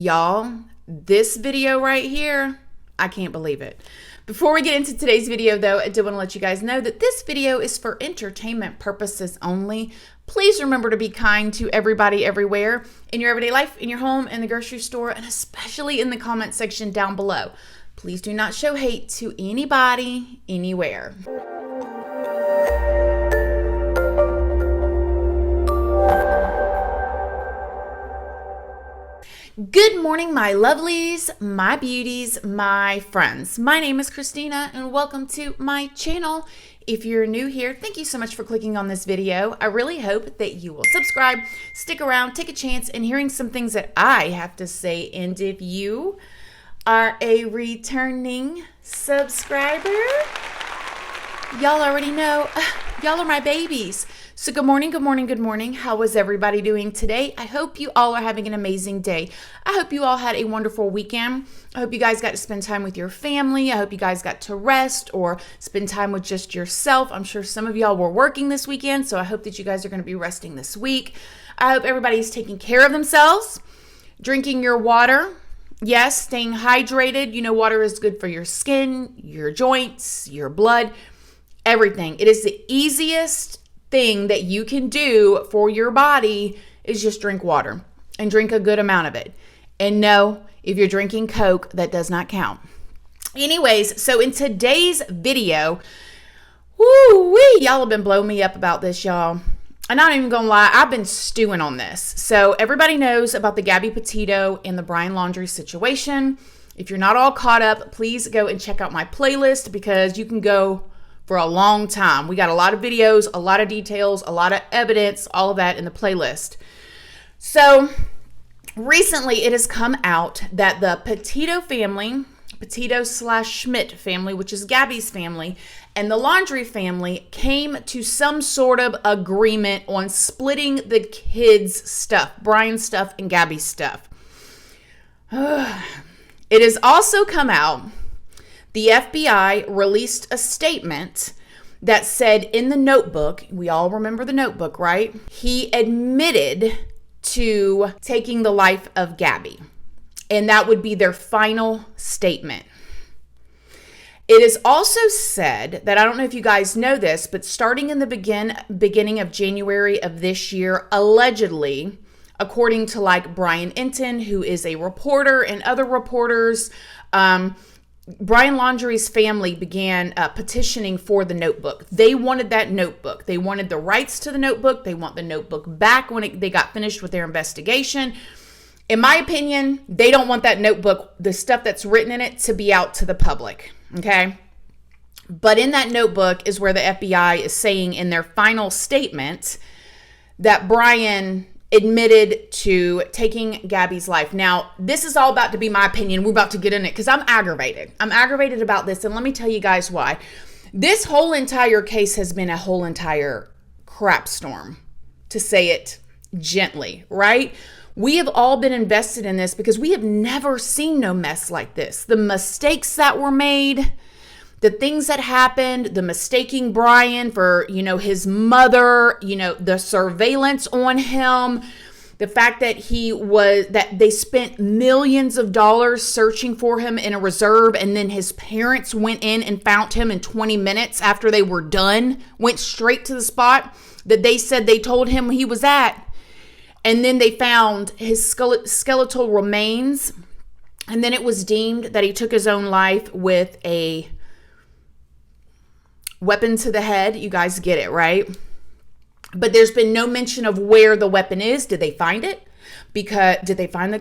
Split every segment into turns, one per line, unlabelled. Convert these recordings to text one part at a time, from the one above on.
Y'all, this video right here, I can't believe it. Before we get into today's video though, I do want to let you guys know that this video is for entertainment purposes only. Please remember to be kind to everybody everywhere in your everyday life, in your home, in the grocery store, and especially in the comment section down below. Please do not show hate to anybody, anywhere. Good morning, my lovelies, my beauties, my friends. My name is Christina and welcome to my channel. If you're new here, thank you so much for clicking on this video. I really hope that you will subscribe, stick around, take a chance in hearing some things that I have to say. And if you are a returning subscriber, y'all already know, y'all are my babies. So good morning, good morning, good morning. How is everybody doing today? I hope you all are having an amazing day. I hope you all had a wonderful weekend. I hope you guys got to spend time with your family. I hope you guys got to rest or spend time with just yourself. I'm sure some of y'all were working this weekend, so I hope that you guys are going to be resting this week. I hope everybody's taking care of themselves, drinking your water. Yes, staying hydrated. You know, water is good for your skin, your joints, your blood, everything. It is the easiest thing that you can do for your body is just drink water and drink a good amount of it. And no, if you're drinking Coke, that does not count. Anyways, so in today's video, y'all have been blowing me up about this, y'all. I'm not even gonna lie, I've been stewing on this. So everybody knows about the Gabby Petito and the Brian Laundrie situation. If you're not all caught up, please go and check out my playlist because you can go for a long time. We got a lot of videos, a lot of details, a lot of evidence, all of that in the playlist. So recently it has come out that the Petito family, Petito/Schmidt family, which is Gabby's family, and the Laundrie family came to some sort of agreement on splitting the kids' stuff, Brian's stuff and Gabby's stuff. It has also come out, the FBI released a statement that said in the notebook, we all remember the notebook, right? He admitted to taking the life of Gabby, and that would be their final statement. It is also said that, I don't know if you guys know this, but starting in the beginning of January of this year, allegedly, according to like Brian Enton, who is a reporter, and other reporters, Brian Laundrie's family began petitioning for the notebook. They wanted that notebook. They wanted the rights to the notebook. They want the notebook back when they got finished with their investigation. In my opinion, they don't want that notebook, the stuff that's written in it, to be out to the public, okay? But in that notebook is where the FBI is saying in their final statement that Brian admitted to taking Gabby's life. Now, this is all about to be my opinion. We're about to get in it because I'm aggravated. I'm aggravated about this, and let me tell you guys why. This whole entire case has been a whole entire crap storm, to say it gently, right? We have all been invested in this because we have never seen no mess like this. The mistakes that were made, the things that happened, the mistaking Brian for, his mother, the surveillance on him, the fact that that they spent millions of dollars searching for him in a reserve, and then his parents went in and found him in 20 minutes after they were done, went straight to the spot that they said they told him he was at. And then they found his skeletal remains. And then it was deemed that he took his own life with a weapon to the head. You guys get it, right? But there's been no mention of where the weapon is. Did they find it? Did they find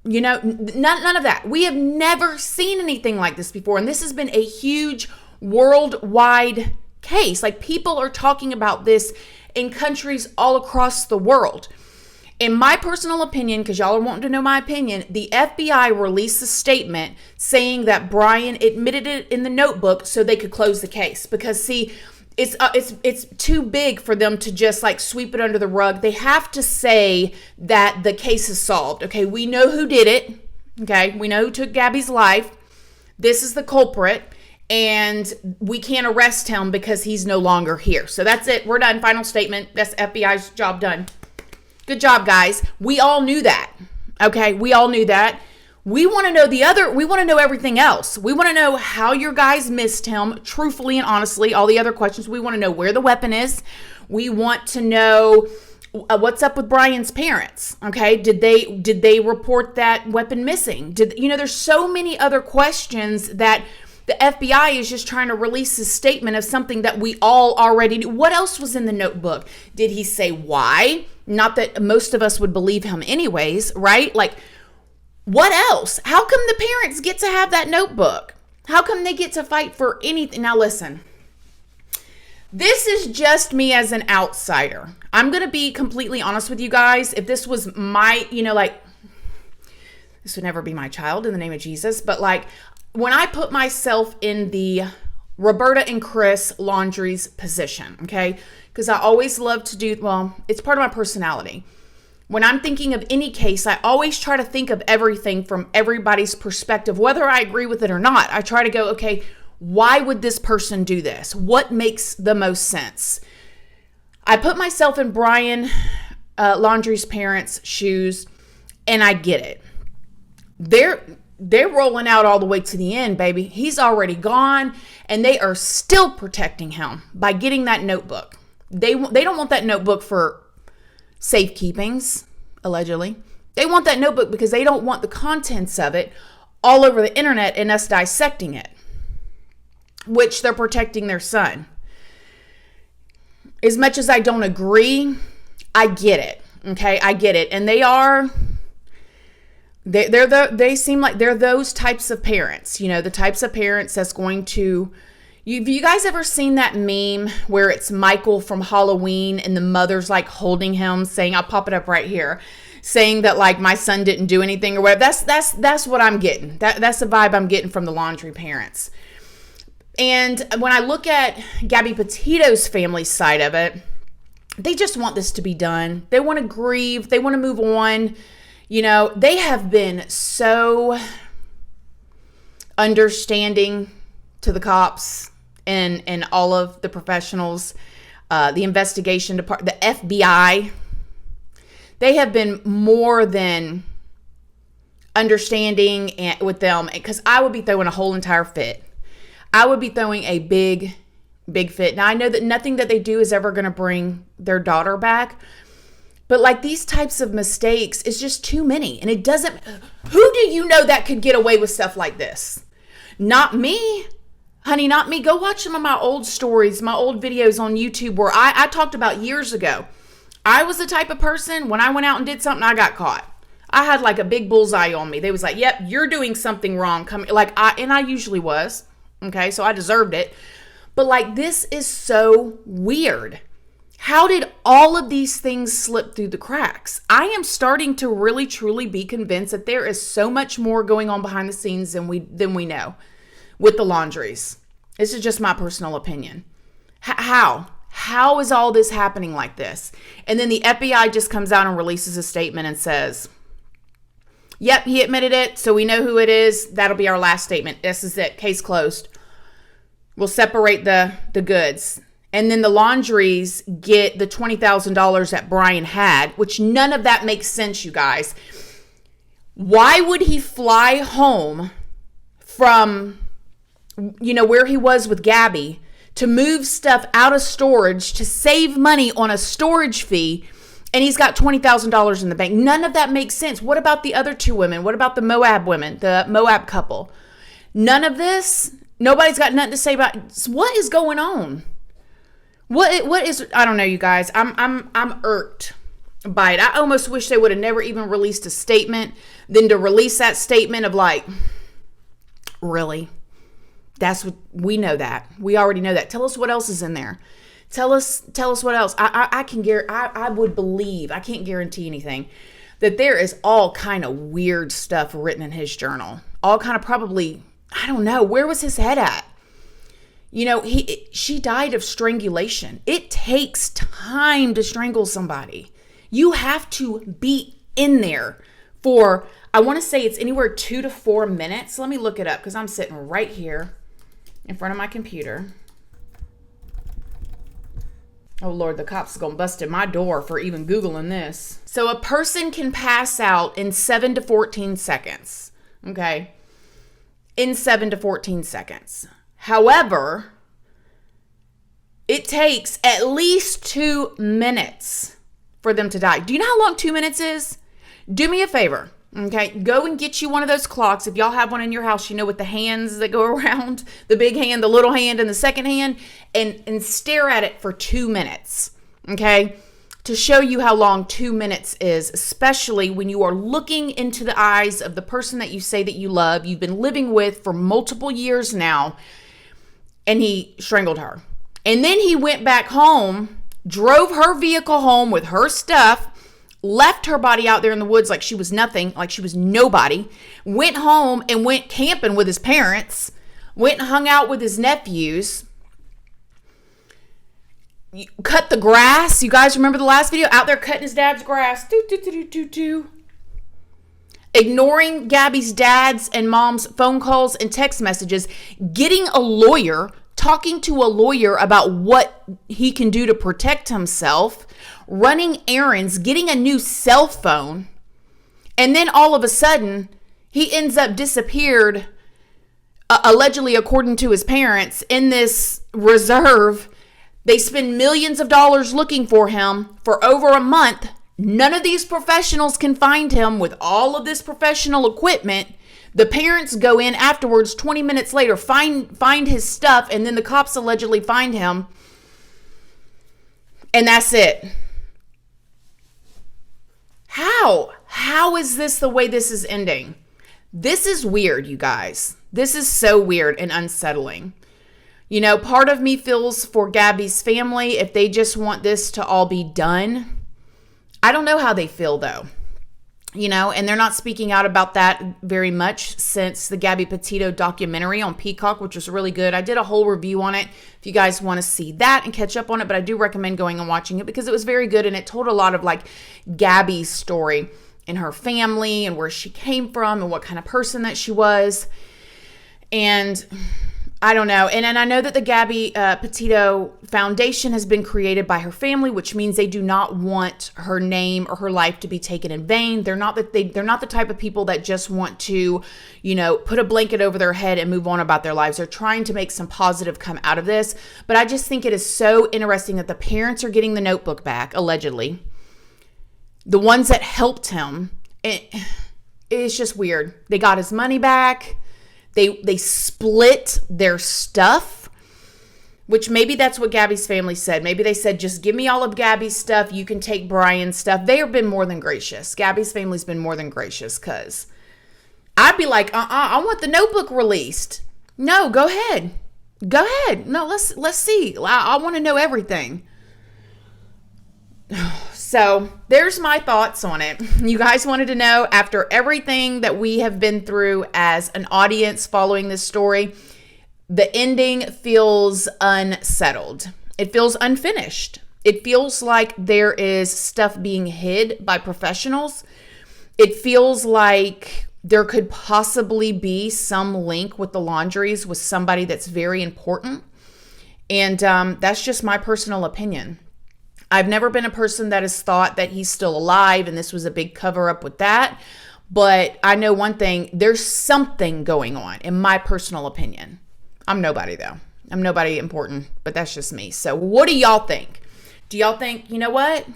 none of that. We have never seen anything like this before. And this has been a huge worldwide case. Like, people are talking about this in countries all across the world. In my personal opinion, because y'all are wanting to know my opinion, the FBI released a statement saying that Brian admitted it in the notebook so they could close the case. Because, see, it's too big for them to just like sweep it under the rug. They have to say that the case is solved. Okay, we know who did it. Okay, we know who took Gabby's life. This is the culprit. And we can't arrest him because he's no longer here. So that's it. We're done. Final statement. That's FBI's job done. Good job, guys. We all knew that. Okay, we all knew that. We want to know we want to know everything else. We want to know how your guys missed him, truthfully and honestly, all the other questions. We want to know where the weapon is. We want to know what's up with Brian's parents. Okay, did they report that weapon missing? There's so many other questions that the FBI is just trying to release a statement of something that we all already knew. What else was in the notebook? Did he say why? Not that most of us would believe him anyways, right? Like, what else? How come the parents get to have that notebook? How come they get to fight for anything? Now listen, this is just me as an outsider. I'm going to be completely honest with you guys. If this was my, this would never be my child in the name of Jesus. But like, when I put myself in the Roberta and Chris Laundrie's position, okay? Because I always love to it's part of my personality. When I'm thinking of any case, I always try to think of everything from everybody's perspective, whether I agree with it or not. I try to go, okay, why would this person do this? What makes the most sense? I put myself in Brian Laundrie's parents' shoes, and I get it. They're rolling out all the way to the end, baby. He's already gone, and they are still protecting him by getting that notebook. They don't want that notebook for safekeepings, allegedly. They want that notebook because they don't want the contents of it all over the internet and us dissecting it, which they're protecting their son. As much as I don't agree, I get it. Okay, I get it. And they seem like they're those types of parents, the types of parents that's going to, have you guys ever seen that meme where it's Michael from Halloween and the mother's like holding him saying, I'll pop it up right here, saying that like my son didn't do anything or whatever. That's what I'm getting. That's the vibe I'm getting from the Laundrie parents. And when I look at Gabby Petito's family side of it, they just want this to be done. They want to grieve. They want to move on. They have been so understanding to the cops and all of the professionals, the investigation department, the FBI. They have been more than understanding with them, because I would be throwing a whole entire fit. I would be throwing a big fit. Now, I know that nothing that they do is ever going to bring their daughter back, but like these types of mistakes is just too many. And it doesn't, who do you know that could get away with stuff like this? Not me. Honey, not me. Go watch some of my old stories, my old videos on YouTube where I talked about years ago. I was the type of person, when I went out and did something, I got caught. I had like a big bullseye on me. They was like, yep, you're doing something wrong. And I usually was. Okay, so I deserved it. But like, this is so weird. How did all of these things slip through the cracks? I am starting to really, truly be convinced that there is so much more going on behind the scenes than we know with the Laundries. This is just my personal opinion. How? How is all this happening like this? And then the FBI just comes out and releases a statement and says, yep, he admitted it, so we know who it is. That'll be our last statement. This is it. Case closed. We'll separate the goods. And then the Laundries get the $20,000 that Brian had, which none of that makes sense, you guys. Why would he fly home from, where he was with Gabby to move stuff out of storage to save money on a storage fee, and he's got $20,000 in the bank? None of that makes sense. What about the other two women? What about the Moab women, the Moab couple? None of this. Nobody's got nothing to say about what is going on. What is, I don't know, you guys. I'm irked by it. I almost wish they would have never even released a statement than to release that statement of like, really? That's what we know that. We already know that. Tell us what else is in there. Tell us what else. I would believe, I can't guarantee anything, that there is all kind of weird stuff written in his journal. All kind of probably, I don't know, where was his head at? She died of strangulation. It takes time to strangle somebody. You have to be in there for, I want to say it's anywhere 2 to 4 minutes. Let me look it up because I'm sitting right here in front of my computer. Oh Lord, the cops are gonna bust in my door for even Googling this. So a person can pass out in 7 to 14 seconds. Okay. In 7 to 14 seconds. However, it takes at least 2 minutes for them to die. Do you know how long 2 minutes is? Do me a favor. Okay, go and get you one of those clocks. If y'all have one in your house, you know, with the hands that go around, the big hand, the little hand, and the second hand, and stare at it for 2 minutes, okay, to show you how long 2 minutes is, especially when you are looking into the eyes of the person that you say that you love, you've been living with for multiple years now, and he strangled her. And then he went back home, drove her vehicle home with her stuff, left her body out there in the woods like she was nothing, like she was nobody, went home and went camping with his parents, went and hung out with his nephews, cut the grass. You guys remember the last video? Out there cutting his dad's grass. Ignoring Gabby's dad's and mom's phone calls and text messages, getting a lawyer, talking to a lawyer about what he can do to protect himself, running errands, getting a new cell phone, and then all of a sudden, he ends up disappeared, allegedly according to his parents, in this reserve. They spend millions of dollars looking for him for over a month. None of these professionals can find him with all of this professional equipment. The parents go in afterwards, 20 minutes later, find his stuff, and then the cops allegedly find him. And that's it. How is this the way this is ending? This is weird, you guys. This is so weird and unsettling. You know, part of me feels for Gabby's family if they just want this to all be done. I don't know how they feel, though. You know, and they're not speaking out about that very much since the Gabby Petito documentary on Peacock, which was really good. I did a whole review on it if you guys want to see that and catch up on it, but I do recommend going and watching it because it was very good and it told a lot of like Gabby's story and her family and where she came from and what kind of person that she was. And I don't know. And I know that the Gabby Petito Foundation has been created by her family, which means they do not want her name or her life to be taken in vain. They're not the type of people that just want to, you know, put a blanket over their head and move on about their lives. They're trying to make some positive come out of this. But I just think it is so interesting that the parents are getting the notebook back, allegedly. The ones that helped him. It's just weird. They got his money back. They split their stuff, which maybe that's what Gabby's family said. Maybe they said, just give me all of Gabby's stuff. You can take Brian's stuff. They have been more than gracious. Gabby's family's been more than gracious because I'd be like, I want the notebook released. No, go ahead. Go ahead. No, let's see. I want to know everything. So there's my thoughts on it. You guys wanted to know, after everything that we have been through as an audience following this story, the ending feels unsettled. It feels unfinished. It feels like there is stuff being hid by professionals. It feels like there could possibly be some link with the Laundries with somebody that's very important. And that's just my personal opinion. I've never been a person that has thought that he's still alive and this was a big cover up with that. But I know one thing, there's something going on in my personal opinion. I'm nobody though. I'm nobody important, but that's just me. So what do y'all think? Do y'all think, you know what?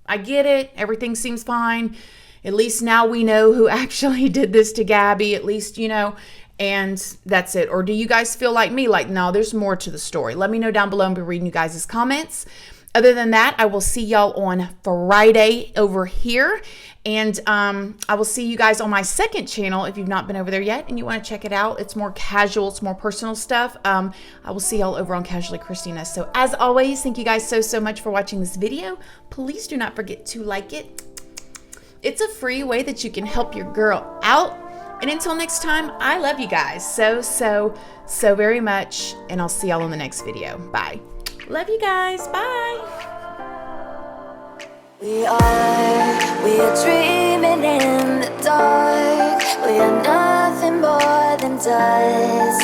I get it. Everything seems fine. At least now we know who actually did this to Gabby, at least, you know, and that's it. Or do you guys feel like me? Like, no, there's more to the story. Let me know down below and be reading you guys' comments. Other than that, I will see y'all on Friday over here. And I will see you guys on my second channel if you've not been over there yet and you want to check it out. It's more casual. It's more personal stuff. I will see y'all over on Casually Christina. So as always, thank you guys so much for watching this video. Please do not forget to like it. It's a free way that you can help your girl out. And until next time, I love you guys so very much. And I'll see y'all in the next video. Bye. Love you guys. Bye.
We are dreaming in the dark. We are nothing more than dust.